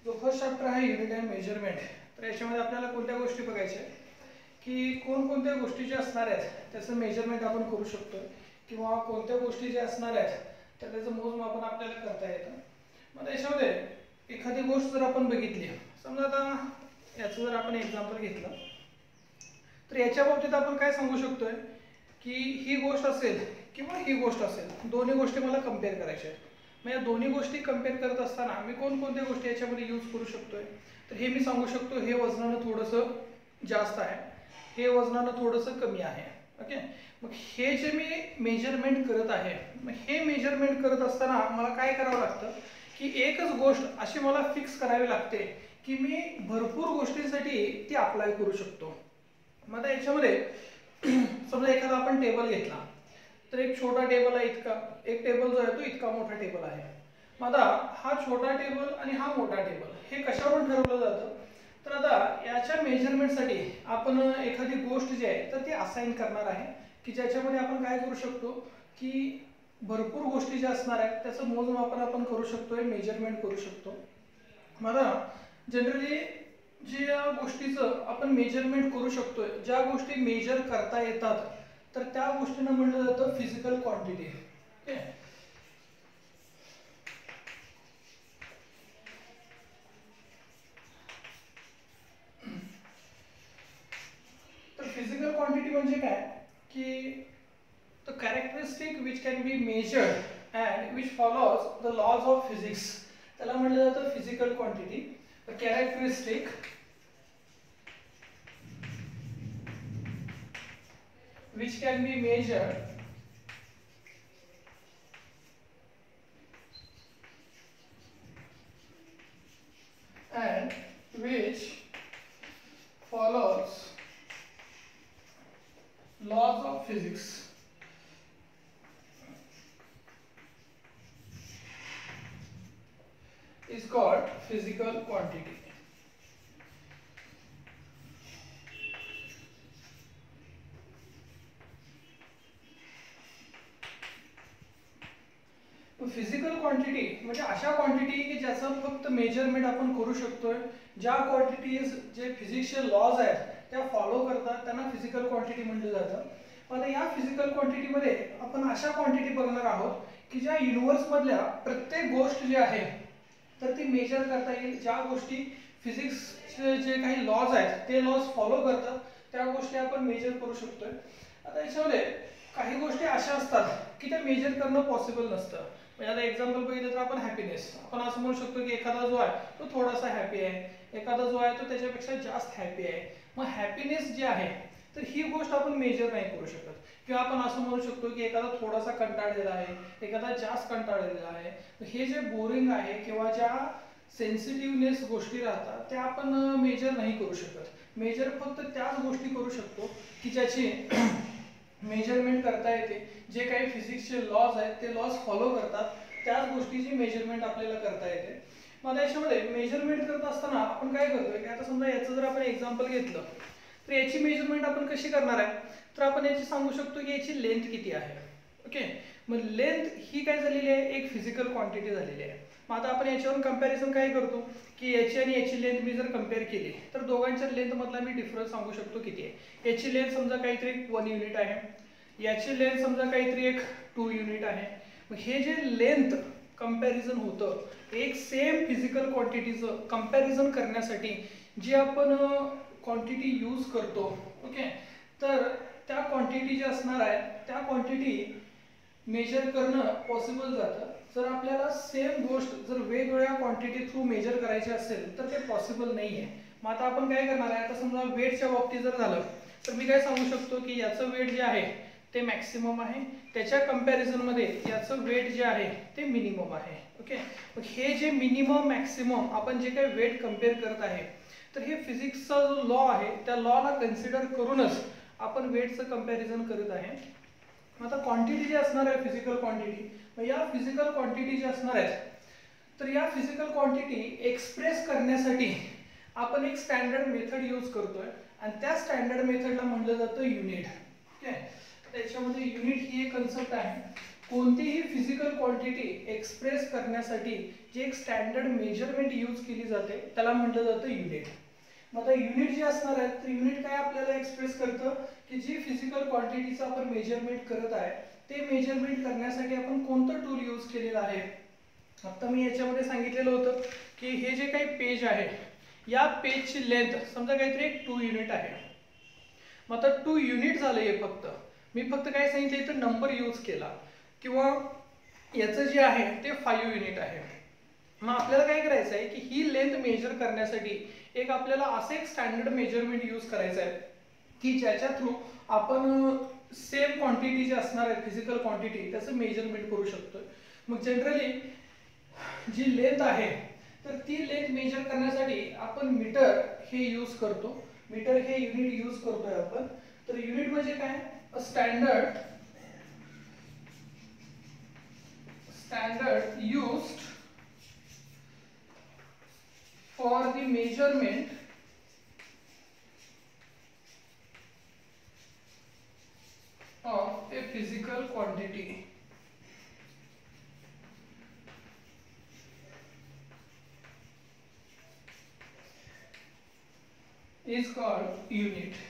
जो first chapter आहे unit and measurement, तर याच्यामध्ये आपल्याला कोणत्या गोष्टी बघायच्या की कोणकोणत्या गोष्टी ज्या असणार आहेत त्याचं मेजरमेंट आपण करू शकतो किंवा कोणत्या गोष्टी ज्या असणार आहेत तर त्याचं मोजमापन आपल्याला करता येतं. मग त्याच्यामध्ये एखादी गोष्ट जर आपण बघितली, समजा आता याचं जर आपण एक्झाम्पल घेतलं तर याच्या बाबतीत आपण काय सांगू शकतोय की ही गोष्ट असेल किंवा ही गोष्ट असेल, दोन्ही गोष्टी मला कंपेअर करायच्या आहेत. मग या दोन्ही गोष्टी कंपेअर करत असताना मी कोणकोणत्या गोष्टी याच्यामध्ये यूज करू शकतोय, तर हे मी सांगू शकतो हे वजनानं थोडंसं जास्त आहे, हे वजनानं थोडंसं कमी आहे. ओके, मग हे जे मी मेजरमेंट करत आहे, मग हे मेजरमेंट करत असताना मला काय करावं लागतं की एकच गोष्ट अशी मला फिक्स करावी लागते की मी भरपूर गोष्टींसाठी ती अप्लाय करू शकतो. मग आता याच्यामध्ये समजा एखादा आपण टेबल घेतला तर एक छोटा टेबल आहे, इतका एक टेबल जो आहे तो इतका मोठा टेबल आहे. मग आता हा छोटा टेबल आणि हा मोठा टेबल हे कशावरून ठरवलं जातं, तर आता याच्या मेजरमेंटसाठी आपण एखादी गोष्ट जी आहे तर ती असाइन करणार आहे की ज्याच्यामध्ये आपण काय करू शकतो की भरपूर गोष्टी ज्या असणार आहेत त्याचं मोजमापन आपण करू शकतोय, मेजरमेंट करू शकतो. मला जनरली ज्या गोष्टीचं आपण मेजरमेंट करू शकतोय, ज्या गोष्टी मेजर करता येतात तर त्या गोष्टींना म्हटलं जातं फिजिकल क्वांटिटी. ओके, तर फिजिकल क्वांटिटी म्हणजे काय की the characteristic which can be measured and which follows the laws of physics, त्याला म्हटलं जातं physical quantity. The characteristic which can be measured and which follows laws of physics is called physical quantity. Physical quantity म्हणजे अशा quantity की ज्याचं फक्त measurement आपण करू शकतोय, ज्या क्वांटिटीज जे फिजिक्सचे लॉज आहेत त्या फॉलो करतात त्यांना फिजिकल क्वांटिटी म्हटलं जातं. आता या फिजिकल क्वांटिटीमध्ये आपण अशा क्वांटिटी बघणार आहोत की ज्या युनिव्हर्स मधल्या प्रत्येक गोष्ट जी आहे तर ती मेजर करता येईल, ज्या गोष्टी फिजिक्सचे जे काही लॉज आहेत ते लॉज फॉलो करतात त्या गोष्टी आपण मेजर करू शकतोय. आता याच्यामध्ये काही गोष्टी अशा असतात की त्या मेजर करणं पॉसिबल नसतं. म्हणजे आता एक्झाम्पल बघितलं तर आपण हॅपीनेस, आपण असं म्हणू शकतो की एखादा जो आहे तो थोडासा हॅपी आहे, एखादा जो आहे तो त्याच्यापेक्षा जास्त हॅपी आहे. मग हॅपीनेस जी आहे तर ही गोष्ट आपण मेजर नाही करू शकत, किंवा आपण असं म्हणू शकतो की एखादा थोडासा कंटाळलेला आहे, एखादा जास्त कंटाळलेला आहे. हे जे बोरिंग आहे किंवा ज्या सेन्सिटिव्हनेस गोष्टी राहतात त्या आपण मेजर नाही करू शकत. मेजर फक्त त्याच गोष्टी करू शकतो की ज्याची मेजरमेंट करता येते, जे काही फिजिक्सचे लॉज आहेत ते लॉज फॉलो करतात त्याच गोष्टीची मेजरमेंट आपल्याला करता येते. मग याच्यामध्ये मेजरमेंट करत असताना आपण काय करतोय की आता समजा याचं जर आपण एक्झाम्पल घेतलं तर याची मेजरमेंट आपण कशी करणार आहे, तर आपण याची सांगू शकतो की याची लेंथ किती आहे. ओके, मग लेंथ ही काय झालेली आहे, एक फिजिकल क्वांटिटी झालेली आहे. मग आता आपण याच्यावरून कंपॅरिझन काय करतो की याची आणि याची लेंथ मी जर कंपेअर केली तर दोघांच्या लेंथ मधला मी डिफरन्स सांगू शकतो किती आहे. याची लेंथ समजा काहीतरी 1 युनिट आहे, याची लेंथ समजा काहीतरी एक 2 युनिट आहे. मग हे जे लेंथ कंपॅरिझन होतं एक सेम फिजिकल क्वांटिटीचं कंपॅरिझन करण्यासाठी जी आपण क्वांटिटी यूज करतो. ओके, तर त्या क्वांटिटी ज्या असणार आहे त्या क्वांटिटी मेजर करणं पॉसिबल जातं. जर आपल्याला सेम गोष्ट जर वेगवेगळ्या क्वांटिटी थ्रू मेजर करायची असेल तर ते पॉसिबल नाही आहे. मग आता आपण काय करणार आहे, आता समजा वेटच्या बाबतीत जर झालं तर मी काय सांगू शकतो की याचं वेट जे आहे ते मॅक्सिमम आहे, त्याच्या कंपॅरिझन मध्ये याचं वेट जे आहे ते मिनिमम आहे. ओके, मग हे जे मिनिमम मॅक्सिमम आपण जे काही वेट कंपेअर करत आहे तर हे फिजिक्सचा जो लॉ आहे त्या लॉला कन्सिडर करूनच आपण वेटचं कंपॅरिझन करत आहे. आता क्वांटिटी जी असणार आहे फिजिकल क्वांटिटी, मग या फिजिकल क्वांटिटी जी असणार आहेत तर या फिजिकल क्वांटिटी एक्सप्रेस करण्यासाठी आपण एक स्टँडर्ड मेथड यूज करतोय आणि त्या स्टँडर्ड मेथडला म्हटलं जातं युनिट. ओके, त्याच्यामध्ये युनिट ही एक कन्सेप्ट आहे कोणतीही फिजिकल क्वांटिटी एक्सप्रेस करण्यासाठी जे एक स्टँडर्ड मेजरमेंट यूज केली जाते त्याला म्हटलं जातं युनिट. मग आता युनिट जे असणार आहे तर युनिट काय आपल्याला एक्सप्रेस करतं की जी फिजिकल क्वांटिटीचं आपण मेजरमेंट करत आहे ते मेजरमेंट करण्यासाठी आपण कोणतं टूल यूज केलेलं आहे. आता मी याच्यामध्ये सांगितलेलं होतं की हे जे काही पेज आहे या पेजची लेंथ समजा काहीतरी एक 2 युनिट आहे. मग आता 2 युनिट झालं हे फक्त मी फक्त काय सांगितलं इथं नंबर यूज केला किंवा याचं जे आहे ते 5 युनिट आहे. मग आपल्याला काय करायचं आहे की ही लेंथ मेजर करण्यासाठी एक आपल्याला असं एक स्टँडर्ड मेजरमेंट यूज करायचं आहे की ज्याच्या थ्रू आपण सेम क्वांटिटी जी असणार आहे फिजिकल क्वांटिटी त्याचं मेजरमेंट करू शकतो. मग जनरली जी लेंथ आहे तर ती लेंथ मेजर करण्यासाठी आपण मीटर हे यूज करतो. मीटर हे युनिट यूज करतोय आपण. तर युनिट म्हणजे काय standard used for the measurement of a physical quantity is called unit.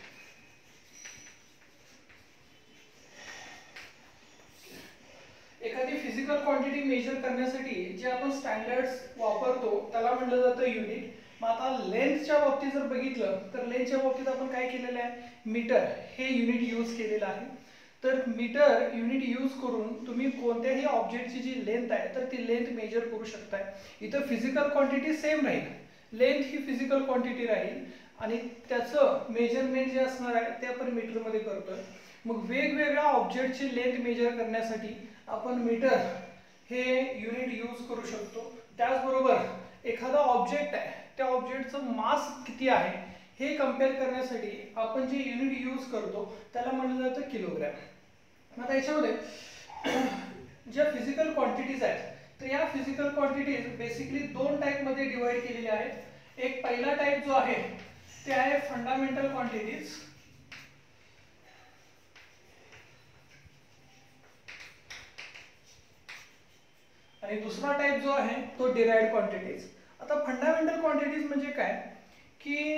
एखादी फिजिकल क्वांटिटी मेजर करण्यासाठी जे आपण स्टँडर्ड्स वापरतो त्याला म्हटलं जातं युनिट. मग आता लेंथच्या बाबतीत जर बघितलं तर लेंथच्या बाबतीत आपण काय केलेलं आहे मीटर हे युनिट यूज केलेलं आहे. तर मीटर युनिट यूज करून तुम्ही कोणत्याही ऑब्जेक्टची जी लेंथ आहे तर ती लेंथ मेजर करू शकताय. इथं फिजिकल क्वांटिटी सेम राहील, लेंथ ही फिजिकल क्वांटिटी राहील आणि त्याचं मेजरमेंट जे असणार आहे ते आपण मीटरमध्ये करतोय. मग वेगवेगळ्या ऑब्जेक्टची लेंथ मेजर करण्यासाठी आपण मीटर हे युनिट यूज करू शकतो. त्याचबरोबर एखादा ऑब्जेक्ट आहे त्या ऑब्जेक्टचं मास किती आहे हे कम्पेअर करण्यासाठी आपण जे युनिट यूज करतो त्याला म्हटलं जातं किलोग्रॅम. आता याच्यामध्ये ज्या फिजिकल क्वांटिटीज आहेत तर या फिजिकल क्वांटिटीज बेसिकली 2 टाईपमध्ये डिवाइड केलेल्या आहेत. एक पहिला टाईप जो आहे ते आहे फंडामेंटल क्वांटिटीज आणि दुसरा टाइप जो आहे तो डिराइव्ड क्वांटिटीज. आता फंडामेंटल क्वांटिटीज म्हणजे काय की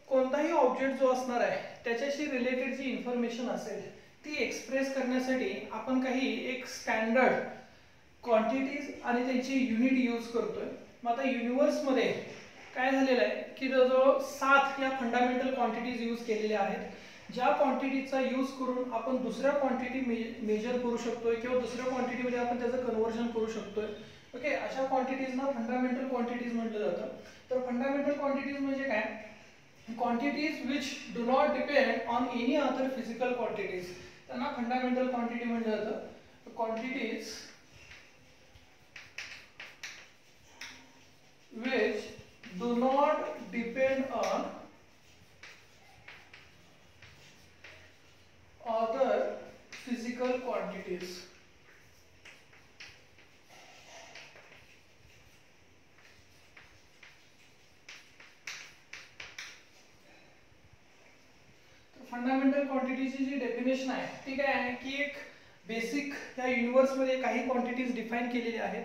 कोणताही ऑब्जेक्ट जो असणार आहे त्याच्याशी रिलेटेड जी इन्फॉर्मेशन असेल ती एक्सप्रेस करण्यासाठी आपण काही एक स्टँडर्ड क्वांटिटीज आणि त्यांची युनिट यूज करतोय. मग आता युनिवर्समध्ये काय झालेलं आहे की जवळजवळ 7 या फंडामेंटल क्वांटिटीज यूज केलेल्या आहेत. ज्या क्वांटिटीचा यूज करून आपण दुसऱ्या क्वांटिटी मेजर करू शकतोय किंवा दुसऱ्या क्वांटिटीमध्ये आपण त्याचं कन्व्हर्जन करू शकतोय. ओके, अशा क्वांटिटीजना फंडामेंटल क्वांटिटीज म्हटलं जातं. तर फंडामेंटल क्वांटिटीज म्हणजे काय quantities which do not depend on any other physical quantities त्यांना फंडामेंटल क्वांटिटी म्हटलं जातं. Quantities which do not depend on other physical quantities. Fundamental क्वांटिटीची जी डेफिनेशन आहे ती काय आहे की एक बेसिक या युनिवर्समध्ये काही क्वांटिटीज डिफाइन केलेल्या आहेत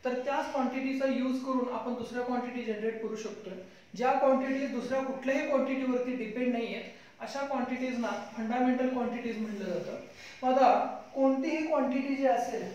तर त्याच क्वांटिटीचा यूज करून आपण दुसऱ्या क्वांटिटी जनरेट करू शकतोय. ज्या क्वांटिटीज दुसऱ्या कुठल्याही क्वांटिटीवरती डिपेंड नाही आहेत अशा क्वांटिटीजना फंडामेंटल क्वांटिटीज म्हटलं जातं. आता कोणतीही क्वांटिटी जी असेल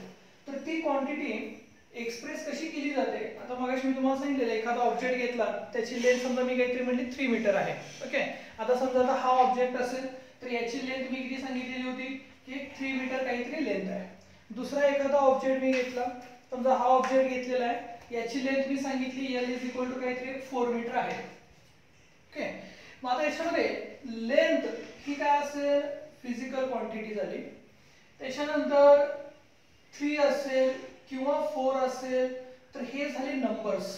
तर ती क्वांटिटी एक्सप्रेस कशी केली जाते. आता मगाशी मी तुम्हाला सांगितलेलं एखादा ऑब्जेक्ट घेतला त्याची लेंथ समजा मी काहीतरी म्हणली 3 मीटर आहे. ओके, आता समजा आता हा ऑब्जेक्ट असेल तर याची लेंथ मी किती सांगितलेली होती की 3 मीटर काहीतरी लेंथ आहे. दुसरा एखादा ऑब्जेक्ट मी घेतला समजा हा ऑब्जेक्ट घेतलेला आहे याची लेंथ मी सांगितली L इज इक्वल टू काहीतरी 4 मीटर आहे. ओके, मग आता याच्यामध्ये लेंथ ही काय असेल फिजिकल क्वांटिटी झाली. त्याच्यानंतर 3 असेल किंवा 4 असेल तर हे झाले नंबर्स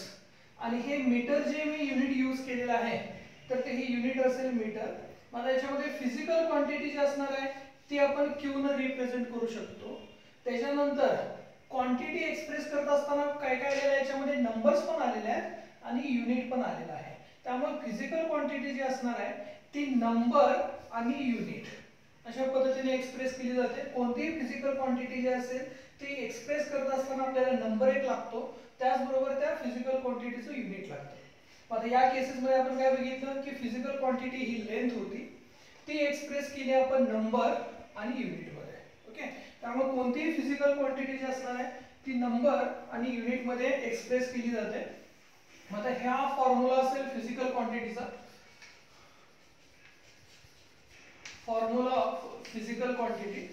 आणि हे मीटर जे मी युनिट यूज केलेलं आहे तर ते हे युनिट असेल मीटर. मग याच्यामध्ये फिजिकल क्वांटिटी जी असणार आहे ती आपण Q ने रिप्रेझेंट करू शकतो. त्याच्यानंतर क्वांटिटी एक्सप्रेस करत असताना काय काय आलेलं आहे याच्यामध्ये नंबर्स पण आलेले आहेत आणि युनिट पण आलेलं आहे. त्यामुळे फिजिकल क्वांटिटी जी असणार आहे ती नंबर आणि युनिट अशा पद्धतीने एक्सप्रेस केली जाते. कोणतीही फिजिकल क्वांटिटी जी असेल ती एक्सप्रेस करत असताना आपल्याला नंबर एक लागतो, त्याचबरोबर त्या फिजिकल क्वांटिटीचं युनिट लागतं. आता या केसेसमध्ये आपण काय बघितलं की फिजिकल क्वांटिटी ही लेंथ होती, ती एक्सप्रेस केली आपण नंबर आणि युनिटमध्ये. ओके, त्यामुळे कोणतीही फिजिकल क्वांटिटी जी असणार आहे ती नंबर आणि युनिटमध्ये एक्सप्रेस केली जाते. मग आता ह्या फॉर्म्युला असेल फिजिकल क्वांटिटीचा, formula of physical quantity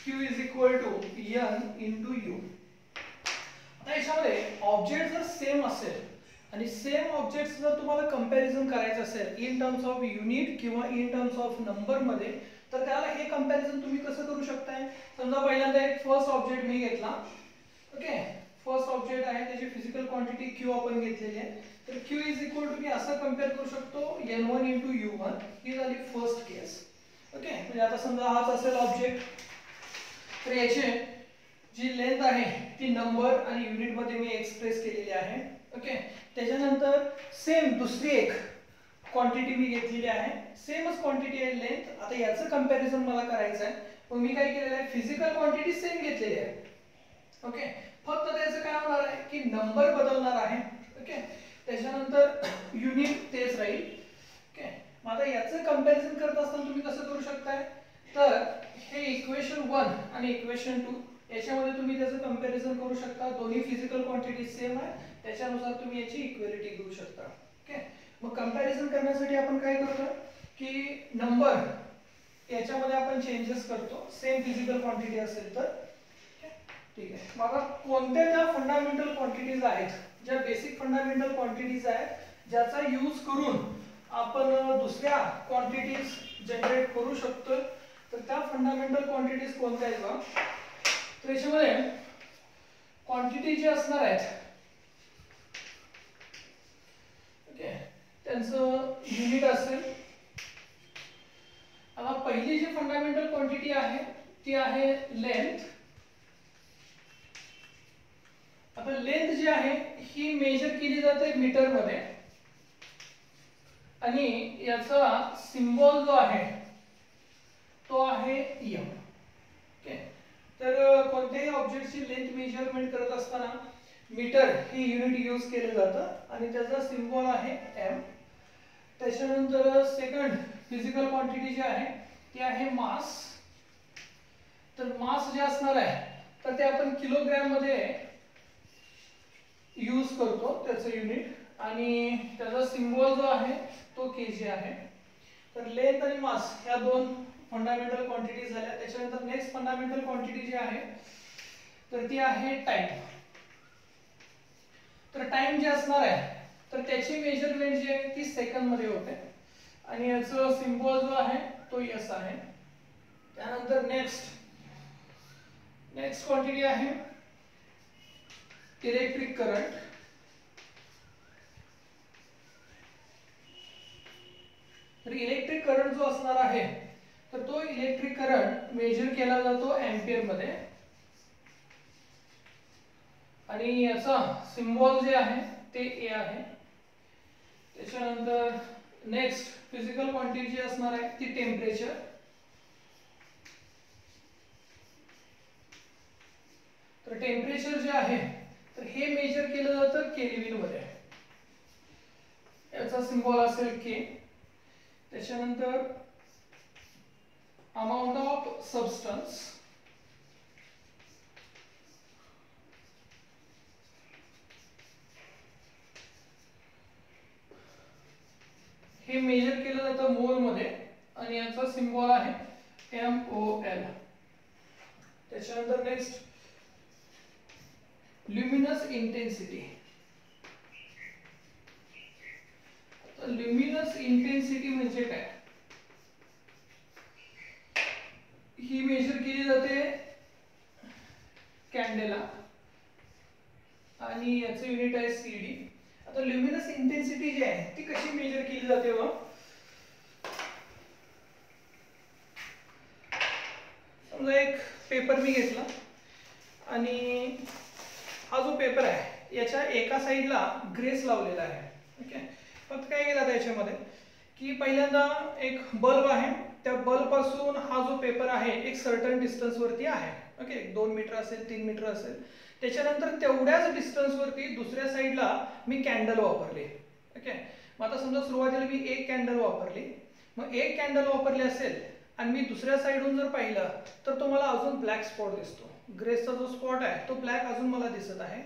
Q is equal to N into U. आता याच्यामध्ये ऑब्जेक्ट जर सेम असेल आणि सेम ऑब्जेक्ट जर तुम्हाला कंपॅरिझन करायचं असेल इन टर्म्स ऑफ युनिट किंवा इन टर्म्स ऑफ नंबर मध्ये, तर त्याला हे कंपॅरिझन तुम्ही कसं करू शकताय. समजा पहिल्यांदा एक फर्स्ट ऑब्जेक्ट मी घेतला. ओके, फर्स्ट ऑब्जेक्ट आहे त्याची फिजिकल क्वांटिटी Q आपण घेतलेली आहे. तर Q इज इक्वल टू मी असं कंपेअर करू शकतो N1 इंटू U1. ही झाली फर्स्ट केस. ओके, म्हणजे आता समजा हाच असेल ऑब्जेक्ट, तर याची जी लेंथ आहे ती नंबर आणि युनिट मध्ये मी एक्सप्रेस केलेली आहे. ओके, त्याच्यानंतर सेम दुसरी एक क्वांटिटी मी घेतलेली आहे, सेमच क्वांटिटी आहे लेंथ. आता याचं कंपॅरिझन मला करायचं आहे, मग मी काय केलेलं आहे फिजिकल क्वांटिटी सेम घेतलेली आहे. ओके, फक्त त्याचं काय होणार आहे की नंबर बदलणार आहे. ओके, त्याच्यानंतर युनिट तेच राहील. ओके, मग आता याचं कंपॅरिझन करत असताना तुम्ही कसं करू शकताय, तर हे इक्वेशन 1 आणि इक्वेशन 2 याच्यामध्ये तुम्ही त्याचं कंपॅरिझन करू शकता. दोन्ही फिजिकल क्वांटिटी सेम आहे, त्याच्यानुसार तुम्ही याची इक्वॅलिटी घेऊ शकता. ओके, मग कंपॅरिझन करण्यासाठी आपण काय करतो की नंबर याच्यामध्ये आपण चेंजेस करतो, सेम फिजिकल क्वांटिटी असेल तर. ठीक आहे, मग कोणत्या त्या फंडामेंटल क्वांटिटीज आहेत, ज्या बेसिक फंडामेंटल क्वांटिटीज आहेत ज्याचा यूज करून आपण दुसऱ्या क्वांटिटीज जनरेट करू शकतो, तर त्या फंडामेंटल क्वांटिटीज कोणत्या आहेत बघा. तर याच्यामध्ये क्वांटिटी जी असणार आहेत, ओके, त्यांचं युनिट असेल. आता पहिली जी फंडामेंटल क्वांटिटी आहे ती आहे लेंथ. आता लेंथ जी आहे ही मेजर केली जाते मीटर मध्ये आणि याचा सिम्बॉल जो आहे तो आहे m. ओके, तर कोणत्याही ऑब्जेक्टची लेंथ मेजरमेंट करत असताना मीटर हे युनिट यूज केलं जातं आणि त्याचा सिम्बॉल आहे m. त्याच्यानंतर सेकंड फिजिकल क्वांटिटी जी आहे ती आहे मास. तर मास जे असणार आहे तर ते आपण किलोग्रॅम मध्ये यूज करतो त्याचं युनिट, आणि त्याचा सिम्बॉल जो आहे तो केजी आहे. तर लेंथ आणि मास ह्या दोन फंडामेंटल क्वांटिटीज झाल्या. त्याच्यानंतर नेक्स्ट फंडामेंटल क्वांटिटी जी आहे तर ती आहे टाइम. तर टाइम जे असणार आहे तर त्याची मेजरमेंट जी आहे ती सेकंद मध्ये होते आणि याचा सिम्बॉल जो आहे तो एस आहे. त्यानंतर नेक्स्ट क्वांटिटी आहे इलेक्ट्रिक करंट. तर इलेक्ट्रिक करंट जो असणार आहे तर तो इलेक्ट्रिक करंट मेजर केला जातो एम्पियर मध्ये आणि याचा सिम्बॉल जे आहे ते ए आहे. त्याच्यानंतर नेक्स्ट फिजिकल क्वांटिटी जी असणार आहे ती टेम्परेचर. तर टेम्परेचर जे आहे तर हे मेजर केलं जातं केल्विन मध्ये, याचा सिम्बॉल असेल के. त्याच्यानंतर अमाउंट ऑफ सबस्टन्स. हे मेजर केलं जातं मोल मध्ये आणि याचा सिम्बॉल आहे MOL. त्याच्यानंतर next luminous intensity. Luminous intensity म्हणजे काय, ही मेजर केली जाते कॅन्डेला आणि याचं युनिट आहे CD. आता ल्युमिनस इंटेन्सिटी जी आहे ती कशी मेजर केली जाते व समजा एक पेपर मी घेतला आणि हा जो पेपर आहे याच्या एका साईडला ग्रेस लावलेला आहे. ओके, फक्त काय केलं याच्यामध्ये की पहिल्यांदा एक बल्ब आहे, त्या बल्ब पासून हा जो पेपर आहे एक सर्टन डिस्टन्स वरती आहे. ओके, 2 मीटर असेल, 3 मीटर असेल. त्याच्यानंतर तेवढ्याच डिस्टन्स वरती दुसऱ्या साईडला मी कॅन्डल वापरले. ओके, मग आता समजा सुरुवातीला मी एक कॅन्डल वापरली, मग एक कॅन्डल वापरली असेल आणि मी दुसऱ्या साईडून जर पाहिलं तर तो मला अजून ब्लॅक स्पॉट दिसतो. ग्रेसचा जो स्पॉट आहे तो ब्लॅक अजून मला दिसत आहे.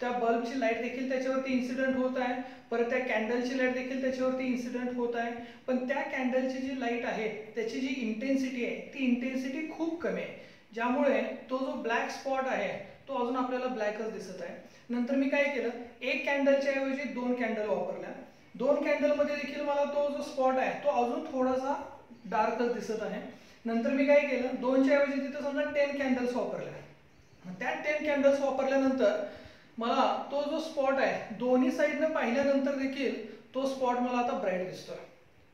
त्या बल्बची लाईट देखील त्याच्यावरती इन्सिडेंट होत आहे, परत त्या कॅन्डलची लाईट देखील त्याच्यावरती इन्सिडेंट होत आहे. पण त्या कॅन्डलची जी लाईट आहे त्याची जी इंटेन्सिटी आहे ती इंटेन्सिटी खूप कमी आहे, ज्यामुळे तो जो ब्लॅक स्पॉट आहे तो अजून आपल्याला ब्लॅकच दिसत आहे. नंतर मी काय केलं, एक कॅन्डलच्या ऐवजी 2 कॅन्डल वापरल्या. 2 कॅन्डलमध्ये देखील मला तो जो स्पॉट आहे तो अजून थोडासा डार्कच दिसत आहे. नंतर मी काय केलं, 2च्या ऐवजी तिथं समजा 10 कॅन्डल्स वापरल्या. त्या 10 कॅन्डल्स वापरल्यानंतर मला तो जो स्पॉट आहे दोन्ही साईडनं पाहिल्यानंतर देखील तो स्पॉट मला आता ब्राईट दिसतोय.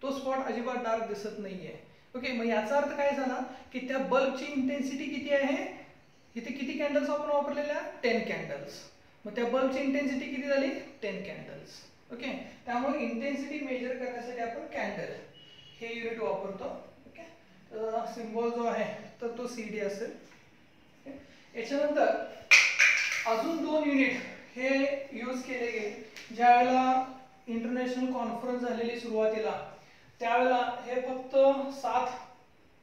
तो स्पॉट अजिबात डार्क दिसत नाहीये. ओके, मग याचा अर्थ काय झाला की त्या बल्बची इंटेन्सिटी किती आहे, इथे किती कॅन्डल्स आपण वापरलेल्या, 10 कॅन्डल्स. मग त्या बल्बची इंटेन्सिटी किती झाली, 10 कॅन्डल्स. ओके, त्यामुळे इंटेन्सिटी मेजर करण्यासाठी आपण कॅन्डल हे युनिट वापरतो. ओके, सिम्बॉल जो आहे तर तो CD असेल. याच्यानंतर अजून 2 युनिट हे यूज केले गेले. ज्यावेळेला इंटरनॅशनल कॉन्फरन्स झालेली सुरुवातीला, त्यावेळेला हे फक्त 7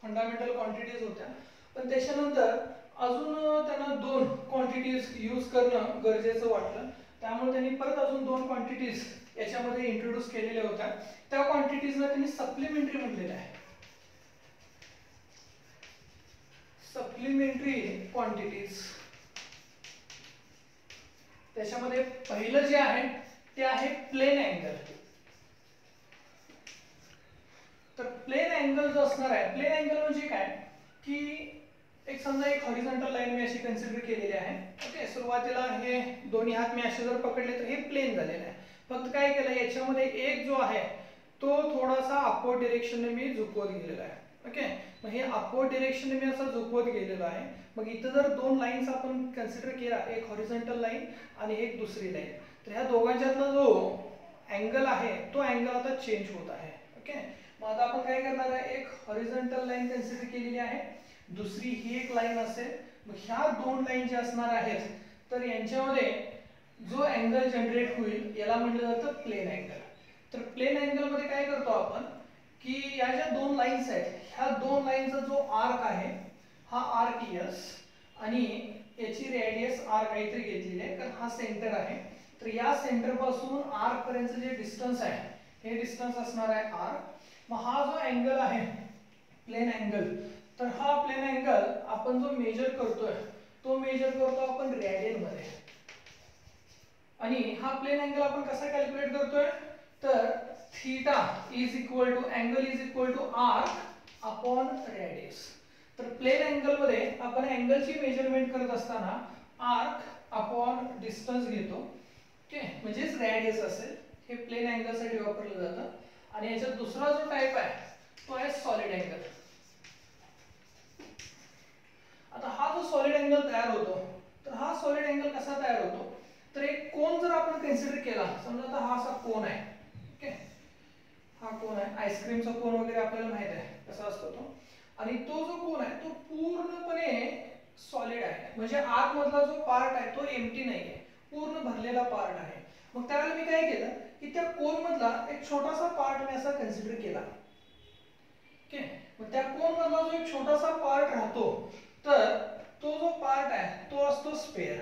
फंडामेंटल क्वांटिटीज होत्या. पण त्याच्यानंतर अजून त्यांना 2 क्वांटिटीज यूज करणं गरजेचं वाटलं. त्यामुळे त्यांनी परत अजून 2 क्वांटिटीज याच्यामध्ये इंट्रोड्यूस केलेल्या होत्या. त्या क्वांटिटीजला त्यांनी सप्लिमेंटरी म्हटलेलं आहे. Supplementary quantities. त्याच्यामध्ये पहिलं जे आहे ते आहे प्लेन अँगल. तर प्लेन अँगल जो असणार आहे, प्लेन अँगल म्हणजे काय की एक समजा एक हॉरिझॉन्टल लाईन मी अशी कन्सिडर केलेली आहे. ओके, सुरुवातीला हे दोन्ही हात मी असे जर पकडले तर हे प्लेन झालेलं आहे. फक्त काय केलं, याच्यामध्ये एक जो आहे तो थोडासा अपवर्ड डायरेक्शनने मी झुकवत गेलेला आहे. ओके, मग हे अपवर्ड डायरेक्शनने मी असं झुकवत गेलेलो आहे. मग इथं जर 2 लाईन्स आपण कन्सिडर केला, एक हॉरिझॉन्टल लाईन आणि एक दुसरी लाईन, तर ह्या दोघांच्यातला जो अँगल आहे तो अँगल आता चेंज होत आहे. ओके, मग आता आपण काय करणार आहे, एक हॉरिझॉन्टल लाईन कन्सिडर केलेली आहे, दुसरी ही एक लाईन असेल. मग ह्या 2 लाईन ज्या असणार आहेत तर यांच्यामध्ये जो अँगल जनरेट होईल याला म्हटलं जातं प्लेन अँगल. तर प्लेन अँगल मध्ये काय करतो आपण की या ज्या 2 लाईन्स आहेत, ह्या 2 लाईनचा जो आर्क आहे हा आर्क S आणि याची रेडियस R काहीतरी घेतलेली आहे, कारण हा सेंटर आहे. तर या सेंटर पासून आर्क पर्यंतचे जे डिस्टन्स आहे हे डिस्टन्स असणार आहे R. मग हा जो अँगल आहे प्लेन अँगल, तर हा प्लेन अँगल आपण जो मेजर करतोय तो मेजर करतो आपण रेडियन मध्ये. आणि हा प्लेन अँगल आपण कसा कॅल्क्युलेट करतोय, तर theta is equal to angle is equal to arc upon radius. तर प्लेन अँगल मध्ये आपण अँगलची मेजरमेंट करत असताना आर्क अपॉन डिस्टन्स घेतो. ओके, म्हणजेच रेडियस असेल. हे प्लेन अँगल साठी वापरलं जातं. आणि याच्यात दुसरा जो टाइप आहे तो आहे सॉलिड अँगल. आता हा जो सॉलिड अँगल तयार होतो, तर हा सॉलिड अँगल कसा तयार होतो, तर एक कोन जर आपण कन्सिडर केला, समजा आता हा असा कोन आहे. ओके, हा कोन आहे, आईस्क्रीमचा कोन वगैरे आपल्याला माहित आहे कसा असतो तो. आणि तो जो कोन आहे तो पूर्णपणे सॉलिड आहे, म्हणजे आतमधला जो पार्ट आहे तो एम्प्टी नाहीये, पूर्ण भरलेला पार्ट आहे. मग त्यावेळेला मी काय केलं की त्या कोन मधला एक छोटासा पार्ट मी असा कन्सिडर केला. ओके, मग त्या कोन मधला जो एक छोटासा पार्ट राहतो, तर तो जो पार्ट आहे तो असतो स्पेअर.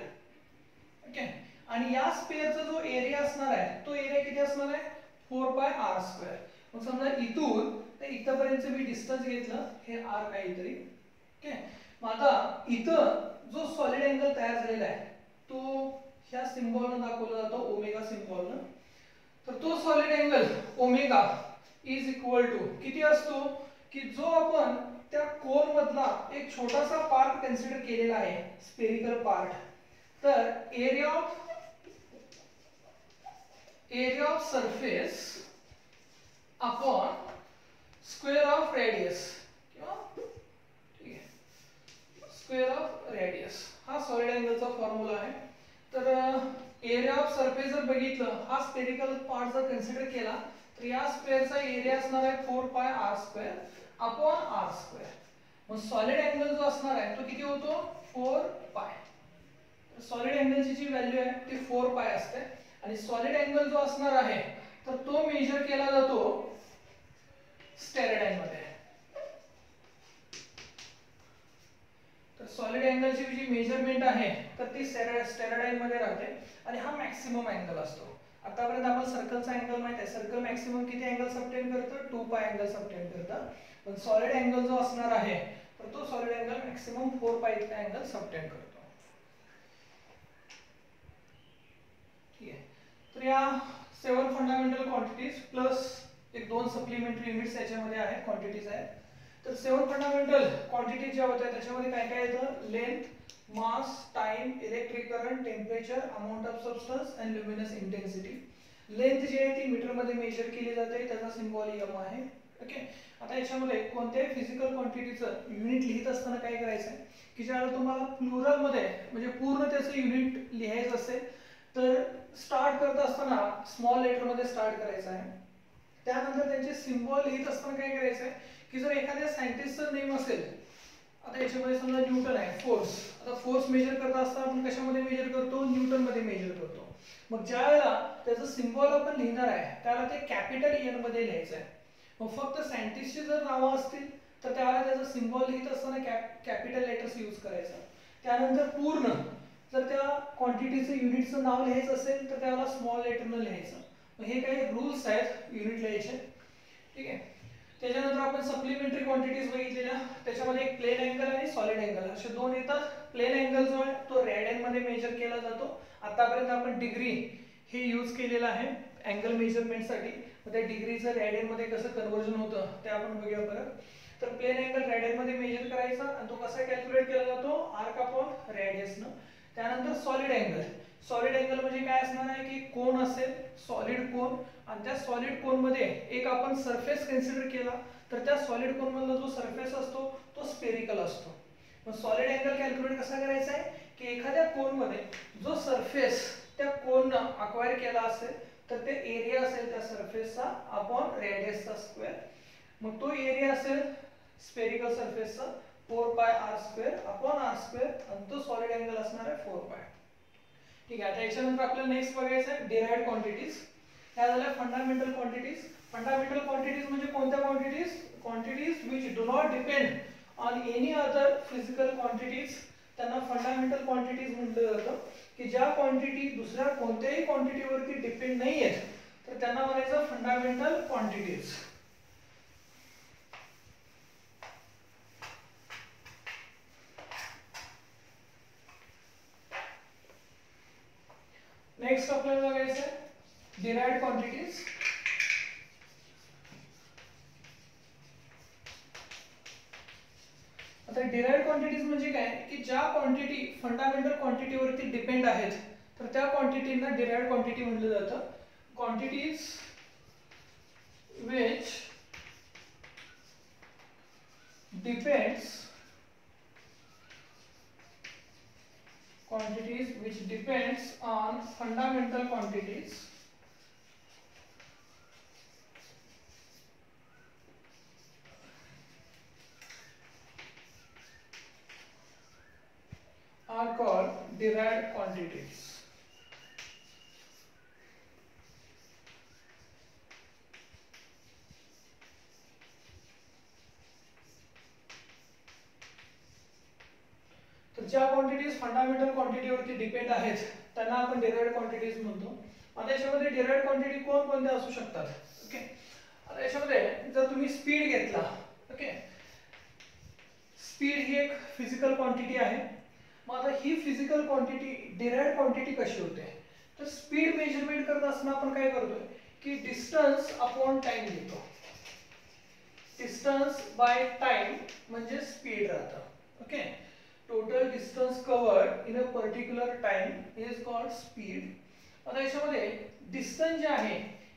ओके, आणि या स्पेअरचा जो एरिया असणार आहे तो एरिया किती असणार आहे, 4πr². मग समजा इथून ते इथपर्यंत मी डिस्टन्स घेतलं, हे r काहीतरी. ओके, मग आता इथं जो सॉलिड अँगल तयार झालेला आहे तो ह्या सिम्बॉलनं दाखवला जातो, ओमेगा सिम्बॉलनं. तर तो solid angle omega is equal to किती असतो की जो आपण त्या कोन मधला एक छोटासा पार्ट कन्सिडर केलेला आहे, स्पेरिकल पार्ट, तर area of surface upon square of radius, किंवा ठीक आहे स्क्वेअर ऑफ रेडियस, हा सॉलिड अँगलचा फॉर्म्युला आहे. तर एरिया ऑफ सरफेस जर बघितलं, हा स्फेरिकल पार्ट जर कन्सिडर केला तर या स्क्वेअरचा एरिया असणार आहे 4 पाय r square upon r square. मग सॉलिड अँगल जो असणार आहे तो किती होतो 4 पाय. सॉलिड अँगलची जी व्हॅल्यू आहे ती 4 पाय असते आणि सॉलिड अँगल जो असणार आहे तर तो मेजर केला जातो स्टेरॉइड मध्ये. तर सॉलिड अँगलची जी मेजरमेंट आहे तर ती स्टेरॉइड मध्ये राहते आणि हा मॅक्सिमम अँगल असतो. आतापर्यंत आपण सर्कलचा अँगल माहित आहे, सर्कल मॅक्सिमम किती अँगल सबटेंड करतं 2 पाय अँगल सबटेंड करतं. पण सॉलिड अँगल जो असणार आहे तर तो सॉलिड अँगल मॅक्सिमम 4 पाय इतका अँगल सबटेंड करतो. ठीक आहे. तर या 7 फंडामेंटल क्वांटिटीज प्लस एक 2 सप्लिमेंटरी युनिट्स याच्यामध्ये आहेत, क्वांटिटीज आहेत. तर 7 फंडामेंटल क्वांटिटीज ज्या होत्या त्याच्यामध्ये काय काय येतं, length, mass, time, electric current, temperature, amount of substance and luminous intensity. Length जी आहे ती मीटर मध्ये मेजर केली जाते, त्याचा सिम्बॉल एम आहे. ओके. आता याच्यामध्ये कोणत्याही फिजिकल क्वांटिटीचं युनिट लिहित असताना काय करायचं आहे की ज्यावेळेला तुम्हाला प्लुरल मध्ये म्हणजे पूर्ण त्याचं युनिट लिहायचं असेल तर स्टार्ट करत असताना स्मॉल लेटर मध्ये स्टार्ट करायचं आहे. त्यानंतर त्यांचे सिम्बॉल लिहित असताना काय करायचं आहे की जर एखाद्या सायंटिस्टचं नेम असेल, आता याच्यामध्ये समजा न्यूटन आहे, फोर्स. आता फोर्स मेजर करत असताना आपण कशामध्ये मेजर करतो, न्यूटन मध्ये मेजर करतो. मग ज्या वेळेला त्याचं सिम्बॉल आपण लिहिणार आहे त्याला ते कॅपिटल एन मध्ये लिहायचं आहे. मग फक्त सायंटिस्टची जर नावं असतील तर त्यावेळेला त्याचं सिम्बॉल लिहित असताना कॅपिटल लेटर्स यूज करायचा. त्यानंतर पूर्ण जर त्या क्वांटिटीचं युनिटचं नाव लिहायचं असेल तर त्याला स्मॉल लेटरनं लिहायचं. हे काही रूल्स आहेत युनिट लिहायचे. ठीक आहे. त्याच्यानंतर आपण सप्लिमेंटरी क्वांटिटीज बघितलेल्या, त्याच्यामध्ये एक प्लेन अँगल आणि सॉलिड अँगल असे दोन येतात. प्लेन अँगल जो आहे तो रेडियन मध्ये मेजर केला जातो. आतापर्यंत आपण डिग्री हे यूज केलेलं आहे अँगल मेजरमेंटसाठी. मग त्या डिग्रीचं रेडियन मध्ये कसं कन्वर्जन होतं ते आपण बघूया परत. तर प्लेन अँगल रेडियन मध्ये मेजर करायचा आणि तो कसा कॅल्क्युलेट केला जातो, आर्क अपॉन रेडियसनं. त्यानंतर सॉलिड अँगल. सॉलिड अँगल म्हणजे काय असणार आहे की कोन असेल, सॉलिड कोन, आणि त्या सॉलिड कोन मध्ये एक आपण सरफेस कन्सिडर केला तर त्या सॉलिड कोन मधला जो सरफेस असतो तो स्फेरिकल असतो. मग सॉलिड अँगल कॅल्क्युलेट कसा करायचा आहे की एखाद्या कोन मध्ये जो सरफेस त्या कोननं अक्वायर केला असेल तर ते एरिया असेल त्या सरफेसचा अपॉन रेडियसचा स्क्वेअर. मग तो एरिया असेल स्फेरिकल सरफेसचा 4 पाय r square upon r square आणि तो सॉलिड अँगल असणार आहे 4 पाय. ठीक आहे. आता याच्यानंतर आपल्याला नेक्स्ट बघायचं आहे डिराइव्हड क्वांटिटीज. ह्या झाल्या फंडामेंटल क्वांटिटीज. फंडामेंटल क्वांटिटीज म्हणजे कोणत्या quantities, quantities which do not depend on any other physical quantities. त्यांना फंडामेंटल क्वांटिटीज म्हटलं जातं की ज्या क्वांटिटी दुसऱ्या कोणत्याही क्वांटिटीवरती डिपेंड नाही आहेत तर त्यांना म्हणायचं फंडामेंटल क्वांटिटीज. नेक्स्ट आपल्याला बघायचं आहे डिराइव्हड क्वांटिटीज. आता डिराइव्हड क्वांटिटीज म्हणजे काय की ज्या क्वांटिटी फंडामेंटल क्वांटिटीवरती डिपेंड आहेत तर त्या क्वांटिटींना डिराइव्हड क्वांटिटी म्हटलं जातं. Quantities which depends on fundamental quantities are called derived quantities. तर ज्या क्वांटिटीज फंडामेंटल क्वांटिटीवरती डिपेंड आहेत त्यांना आपण डिराइव्हड क्वांटिटीज म्हणतो. आता याच्यामध्ये डिराइव्हड क्वांटिटी कोणकोणत्या असू शकतात. ओके. आता याच्यामध्ये जर तुम्ही स्पीड घेतला, ओके, स्पीड ही एक फिजिकल क्वांटिटी आहे. मग आता ही फिजिकल क्वांटिटी डिराइव्हड क्वांटिटी कशी होते तर स्पीड मेजरमेंट करत असताना आपण काय करतोय की डिस्टन्स अपॉन टाइम घेतो. डिस्टन्स बाय टाइम म्हणजे स्पीड राहतं. Okay. Total distance covered in a particular time is called speed. आता याच्यामध्ये डिस्टन्स जे आहे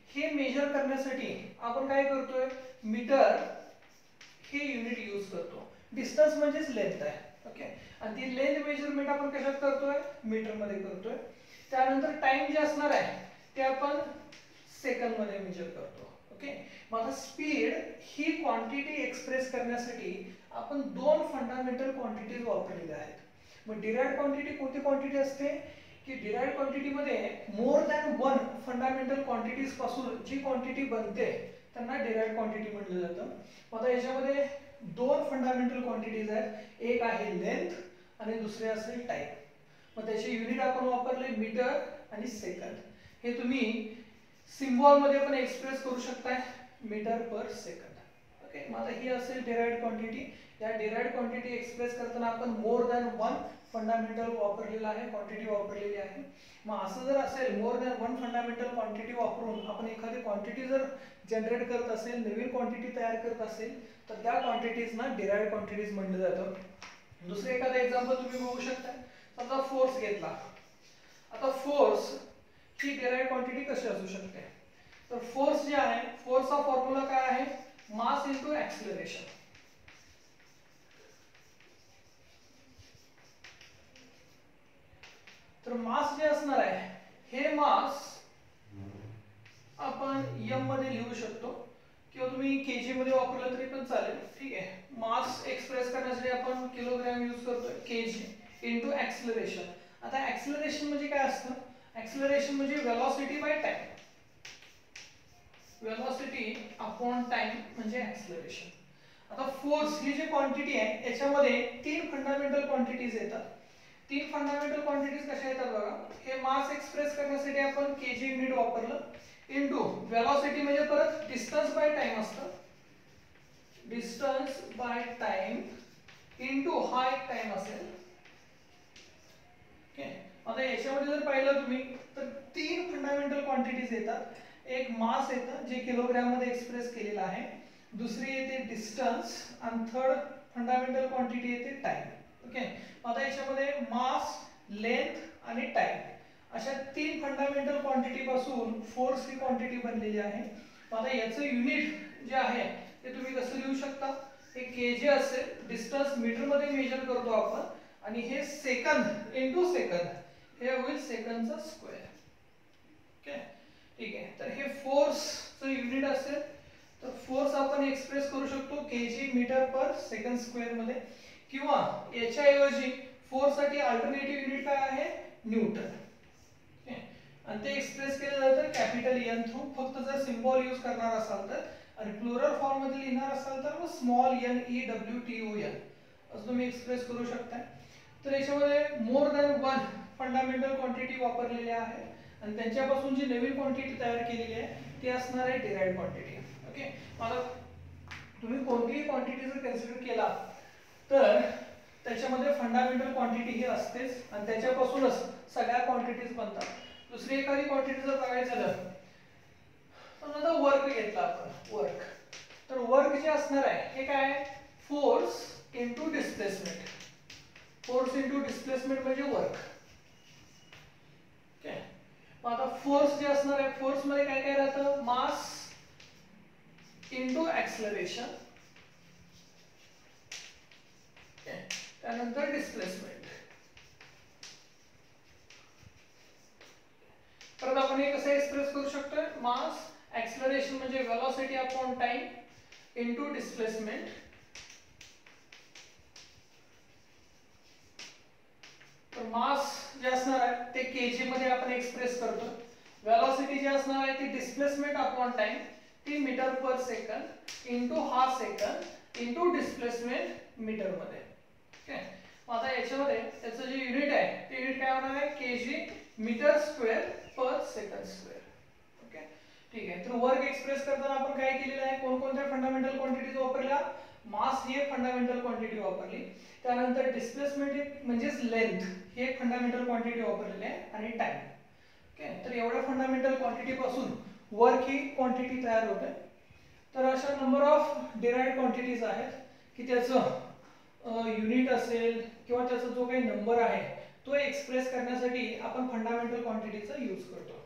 हे मेजर करण्यासाठी आपण काय करतोय, मीटर हे युनिट यूज करतो. डिस्टन्स म्हणजेच लेंथ आहे. ओके. आणि ती लेंथ मेजरमेंट आपण कशात करतोय, मीटर मध्ये करतोय. त्यानंतर टाइम जे असणार आहे ते आपण सेकंद मध्ये मेजर करतो. ओके, मग आता स्पीड ही क्वांटिटी एक्सप्रेस करण्यासाठी आपण दोन फंडामेंटल क्वांटिटीज वापरलेल्या आहेत. मग डिराइव्हड क्वांटिटी कोणती क्वांटिटी असते की डिराइव्हड क्वांटिटी मध्ये मोर दॅन वन फंडामेंटल क्वांटिटीज पासून जी क्वांटिटी बनते त्यांना डिराइव्हड क्वांटिटी म्हटलं जातं. मग आता याच्यामध्ये दोन फंडामेंटल क्वांटिटीज आहेत, एक आहे लेंथ आणि दुसरे असेल टाइम. मग त्याचे युनिट आपण वापरले मीटर आणि सेकंद. हे तुम्ही सिम्बॉल मध्ये पण एक्सप्रेस करू शकताय, मीटर पर सेकंद. ओके, मग आता ही असेल डिराइव्हड क्वांटिटी. या डिराइव्हड क्वांटिटी एक्सप्रेस करताना आपण मोर दॅन वन फंडामेंटल वापरलेला आहे, क्वांटिटी वापरलेली आहे. मग असं जर असेल मोर दॅन वन फंडामेंटल क्वांटिटी वापरून आपण एखादी क्वांटिटी जर जनरेट करत असेल, नवीन क्वांटिटी तयार करत असेल, तर त्या क्वांटिटीजना डिराइव्हड क्वांटिटीज म्हटलं जातं. दुसरं एखादं एक्झाम्पल तुम्ही बघू शकता. समजा फोर्स घेतला. आता फोर्स ही डिराइव्हड क्वांटिटी कशी असू शकते, तर फोर्स जे आहे, फोर्सचा फॉर्म्युला काय आहे, मास इनटू ऍक्सिलरेशन. तर मास जे असणार आहे हे मास आपण m मध्ये लिहू शकतो किंवा तुम्ही केजी मध्ये वापरलं तरी पण चालेल. ठीक आहे, मास एक्सप्रेस करण्यासाठी आपण किलोग्रॅम यूज करतोय, केजी इनटू ऍक्सिलरेशन. आता ऍक्सिलरेशन म्हणजे काय असतं, ऍक्सिलरेशन म्हणजे velocity by time. Velocity upon time म्हणजे ऍक्सिलरेशन. आता फोर्स ही जी क्वांटिटी आहे याच्यामध्ये तीन फंडामेंटल क्वांटिटीज येतात. तीन फंडामेंटल क्वांटिटीज कशा येतात बघा. हे मास एक्सप्रेस करण्यासाठी आपण केजी युनिट वापरलं, इनटू वेलोसिटी म्हणजे परत डिस्टन्स बाय टाइम असतं, डिस्टन्स बाय टाइम इनटू हा एक टाइम असेल. ओके, आता याच्यामध्ये जर पाहिलं तुम्ही तर तीन फंडामेंटल क्वांटिटीज येतात. एक मास येतं जे किलोग्रॅम मध्ये एक्सप्रेस केलेलं आहे, दुसरी येते डिस्टन्स आणि थर्ड फंडामेंटल क्वांटिटी येते टाइम. ओके, आता याच्यामध्ये मास, लेंथ आणि टाइम अशा तीन फंडामेंटल क्वांटिटी पासून फोर्स ही क्वांटिटी बनलेली आहे. आता याचं युनिट जे आहे ते तुम्ही कसं लिहू शकता, हे केजी असेल, डिस्टन्स मीटर मध्ये मेजर करतो आपण आणि हे सेकंद इनटू सेकंद, हे होईल सेकंदचा स्क्वेअर. ओके, ठीक आहे. तर हे फोर्सचं युनिट असेल, तर फोर्स आपण एक्सप्रेस करू शकतो kg metre per second square मध्ये, किंवा याच्याऐवजी फोर्स साठी अल्टरनेटिव्ह युनिट काय आहे, न्यूटन. ओके, आणि ते एक्सप्रेस केलं जातं कॅपिटल एन थ्रू. फक्त जर सिम्बॉल यूज करणार असाल तर, आणि प्लुरल फॉर्म मध्ये लिहिणार असाल तर मग small N E W T O N असं तुम्ही एक्सप्रेस करू शकता. तर याच्यामध्ये more than one fundamental quantity वापरलेल्या आहे आणि त्यांच्यापासून जी नवीन क्वांटिटी तयार केलेली आहे ती असणार आहे डिराइव्हड क्वांटिटी. ओके, मला तुम्ही कोणतीही क्वांटिटी जर कन्सिडर केला तर त्याच्यामध्ये फंडामेंटल क्वांटिटी ही असतेच आणि त्याच्यापासूनच सगळ्या क्वांटिटीज बनतात. दुसरी एखादी क्वांटिटी जर बघायचं झालं, समजा वर्क घेतला आपण, वर्क. तर वर्क जे असणार आहे हे काय, force into displacement. Force into displacement म्हणजे वर्क. ओके, मग आता फोर्स जे असणार आहे, फोर्स मध्ये काय काय राहतं, मास इनटू ऍक्सिलरेशन, त्यानंतर डिस्प्लेसमेंट. परत आपण हे कसं एक्सप्रेस करू शकतो, मास ऍक्सिलरेशन म्हणजे velocity upon time into displacement. तर मास जे असणार आहे ते केजी मध्ये आपण एक्सप्रेस करतो, वेलोसिटी जी असणार आहे ती डिस्प्लेसमेंट अपॉन टाइम, ती मीटर पर सेकंद इनटू हा सेकंद इनटू डिस्प्लेसमेंट मीटर मध्ये. ओके, आता याच्यामध्ये त्याचं जे युनिट आहे ते युनिट काय होणार आहे, केजी मीटर स्क्वेअर पर सेकंड स्क्वेअर. ओके, ठीक आहे. तर वर्क एक्सप्रेस करताना आपण काय केलेलं आहे, कोणकोणत्या फंडामेंटल क्वांटिटीज वापरल्या, मास ही एक फंडामेंटल क्वांटिटी वापरली, त्यानंतर डिस्प्लेसमेंट म्हणजेच लेंथ ही एक फंडामेंटल क्वांटिटी वापरलेली आहे, आणि टाइम. ओके, तर एवढ्या फंडामेंटल क्वांटिटी पासून वर्क ही क्वांटिटी तयार होते. तर अशा नंबर ऑफ डिराइव्हड क्वांटिटीज आहेत की त्याचं युनिट असेल किंवा त्याचा जो काही नंबर आहे तो एक्सप्रेस करण्यासाठी आपण फंडामेंटल क्वांटिटीचा यूज करतो.